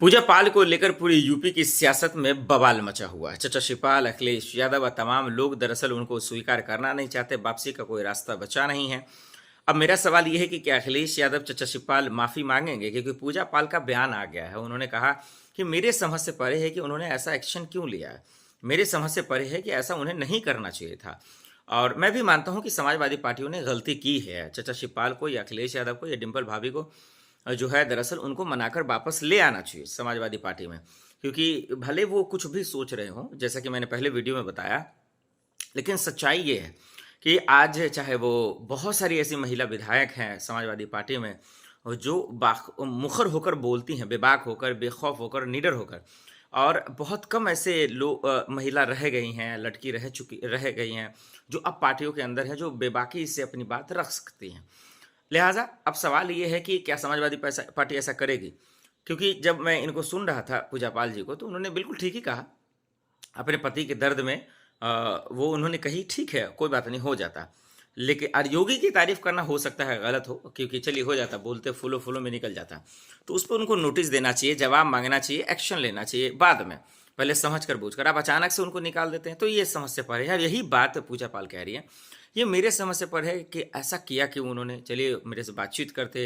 पूजा पाल को लेकर पूरी यूपी की सियासत में बवाल मचा हुआ है। चचा शिवपाल, अखिलेश यादव व तमाम लोग दरअसल उनको स्वीकार करना नहीं चाहते। वापसी का कोई रास्ता बचा नहीं है। अब मेरा सवाल यह है कि क्या अखिलेश यादव चचा शिवपाल माफी मांगेंगे? क्योंकि पूजा पाल का बयान आ गया है। उन्होंने कहा कि मेरे समझ से परे है कि उन्होंने ऐसा एक्शन क्यों लिया है। मेरे समझ से परे है कि ऐसा उन्हें नहीं करना चाहिए था। और मैं भी मानता हूं कि समाजवादी पार्टियों ने गलती की है। चचा शिवपाल को या अखिलेश यादव को या डिम्पल भाभी को जो है दरअसल उनको मनाकर वापस ले आना चाहिए समाजवादी पार्टी में। क्योंकि भले वो कुछ भी सोच रहे हों, जैसा कि मैंने पहले वीडियो में बताया, लेकिन सच्चाई ये है कि आज चाहे वो बहुत सारी ऐसी महिला विधायक हैं समाजवादी पार्टी में और जो मुखर होकर बोलती हैं, बेबाक होकर, बेखौफ होकर, निडर होकर, और बहुत कम ऐसे लोग महिला रह गई हैं, लड़की रह गई हैं जो अब पार्टियों के अंदर है, जो बेबाकी से अपनी बात रख सकती हैं। लिहाजा अब सवाल ये है कि क्या समाजवादी पार्टी ऐसा करेगी? क्योंकि जब मैं इनको सुन रहा था पूजा पाल जी को, तो उन्होंने बिल्कुल ठीक ही कहा। अपने पति के दर्द में वो उन्होंने कही, ठीक है कोई बात नहीं, हो जाता। लेकिन और योगी की तारीफ करना हो सकता है गलत हो, क्योंकि चलिए हो जाता, बोलते फूलों फूलों में निकल जाता। तो उस पर उनको नोटिस देना चाहिए, जवाब मांगना चाहिए, एक्शन लेना चाहिए बाद में, पहले समझ कर बूझ कर। आप अचानक से उनको निकाल देते हैं तो ये समझ से परे है। यही बात पूजा पाल कह रही है, ये मेरे समझ से परे है कि ऐसा किया क्यों उन्होंने। चलिए मेरे से बातचीत करते,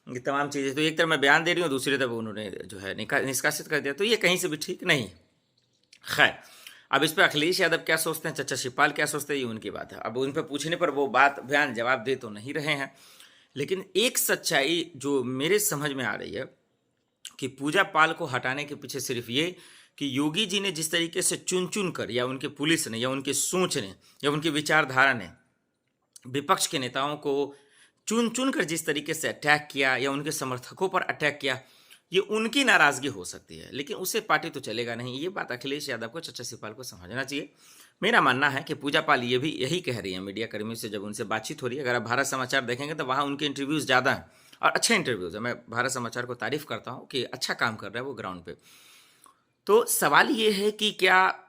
ये तमाम चीज़ें, तो एक तरफ मैं बयान दे रही हूँ, दूसरी तरफ उन्होंने जो है निष्कासित कर दिया, तो ये कहीं से भी ठीक नहीं है। खैर, अब इस पर अखिलेश यादव क्या सोचते हैं, चचा शिवपाल क्या सोचते हैं, ये उनकी बात है। अब उन पर पूछने पर वो बात बयान जवाब दे तो नहीं रहे हैं। लेकिन एक सच्चाई जो मेरे समझ में आ रही है कि पूजा पाल को हटाने के पीछे सिर्फ ये कि योगी जी ने जिस तरीके से चुन चुन कर, या उनके पुलिस ने, या उनकी सोच ने, या उनकी विचारधारा ने विपक्ष के नेताओं को चुन चुन कर जिस तरीके से अटैक किया, या उनके समर्थकों पर अटैक किया, ये उनकी नाराजगी हो सकती है, लेकिन उससे पार्टी तो चलेगा नहीं। ये बात अखिलेश यादव को, चचा शिवपाल को समझना चाहिए। मेरा मानना है कि पूजा पाल ये भी यही कह रही है मीडिया कर्मियों से, जब उनसे बातचीत हो रही है। अगर आप भारत समाचार देखेंगे तो वहाँ उनके इंटरव्यूज़ ज़्यादा हैं और अच्छे इंटरव्यूज़ हैं। मैं भारत समाचार को तारीफ करता हूँ कि अच्छा काम कर रहा है वो ग्राउंड पे। तो सवाल ये है कि क्या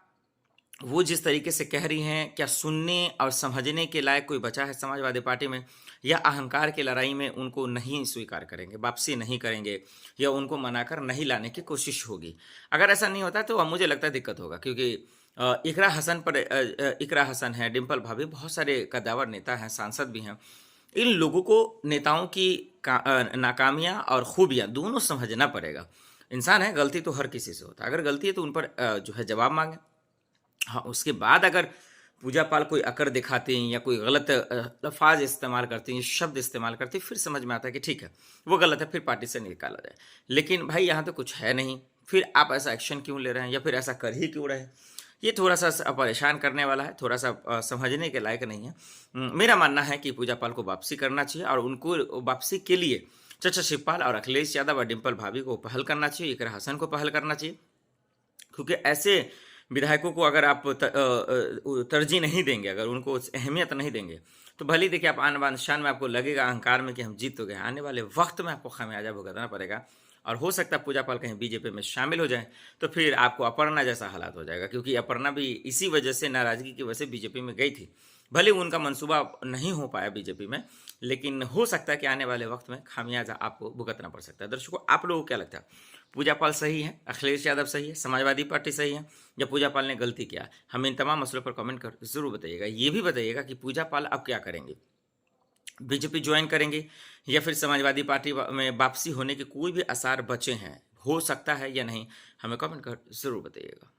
वो जिस तरीके से कह रही हैं, क्या सुनने और समझने के लायक कोई बचा है समाजवादी पार्टी में, या अहंकार की लड़ाई में उनको नहीं स्वीकार करेंगे, वापसी नहीं करेंगे, या उनको मनाकर नहीं लाने की कोशिश होगी? अगर ऐसा नहीं होता तो अब मुझे लगता है दिक्कत होगा, क्योंकि इकरा हसन है, डिम्पल भाभी, बहुत सारे कद्दावर नेता हैं, सांसद भी हैं। इन लोगों को नेताओं की नाकामियाँ और खूबियाँ दोनों समझना पड़ेगा। इंसान है, गलती तो हर किसी से होता है। अगर गलती है तो उन पर जो है जवाब मांगे। हाँ, उसके बाद अगर पूजा पाल कोई अकड़ दिखाते हैं या कोई गलत लफ़ाज़ इस्तेमाल करते हैं, शब्द इस्तेमाल करते हैं, फिर समझ में आता है कि ठीक है, वो गलत है, फिर पार्टी से निकाला जाए। लेकिन भाई यहाँ तो कुछ है नहीं, फिर आप ऐसा एक्शन क्यों ले रहे हैं, या फिर ऐसा कर ही क्यों रहे हैं? ये थोड़ा-सा परेशान करने वाला है, थोड़ा-सा समझने के लायक नहीं है। मेरा मानना है कि पूजा पाल को वापसी करना चाहिए, और उनको वापसी के लिए चचा शिवपाल और अखिलेश यादव और डिम्पल भाभी को पहल करना चाहिए, इकरा हसन को पहल करना चाहिए। क्योंकि ऐसे विधायकों को अगर आप तरजीह नहीं देंगे, अगर उनको अहमियत नहीं देंगे, तो भले ही देखिए आप आन बान शान में आपको लगेगा अहंकार में कि हम जीत तो गए, आने वाले वक्त में आपको खामियाजा भुगतना पड़ेगा। और हो सकता है पूजा पाल कहीं बीजेपी में शामिल हो जाए, तो फिर आपको अपर्णा जैसा हालात हो जाएगा। क्योंकि अपर्णा भी इसी वजह से, नाराजगी की वजह से बीजेपी में गई थी। भले उनका मंसूबा नहीं हो पाया बीजेपी में, लेकिन हो सकता है कि आने वाले वक्त में खामियाजा आपको भुगतना पड़ सकता है। दर्शकों, आप लोगों को क्या लगता है, पूजा पाल सही है, अखिलेश यादव सही है, समाजवादी पार्टी सही है, या पूजा पाल ने गलती किया? हमें इन तमाम मसलों पर कमेंट कर जरूर बताइएगा। ये भी बताइएगा कि पूजा पाल अब क्या करेंगे, बीजेपी ज्वाइन करेंगे, या फिर समाजवादी पार्टी में वापसी होने के कोई भी आसार बचे हैं, हो सकता है या नहीं, हमें कमेंट कर जरूर बताइएगा।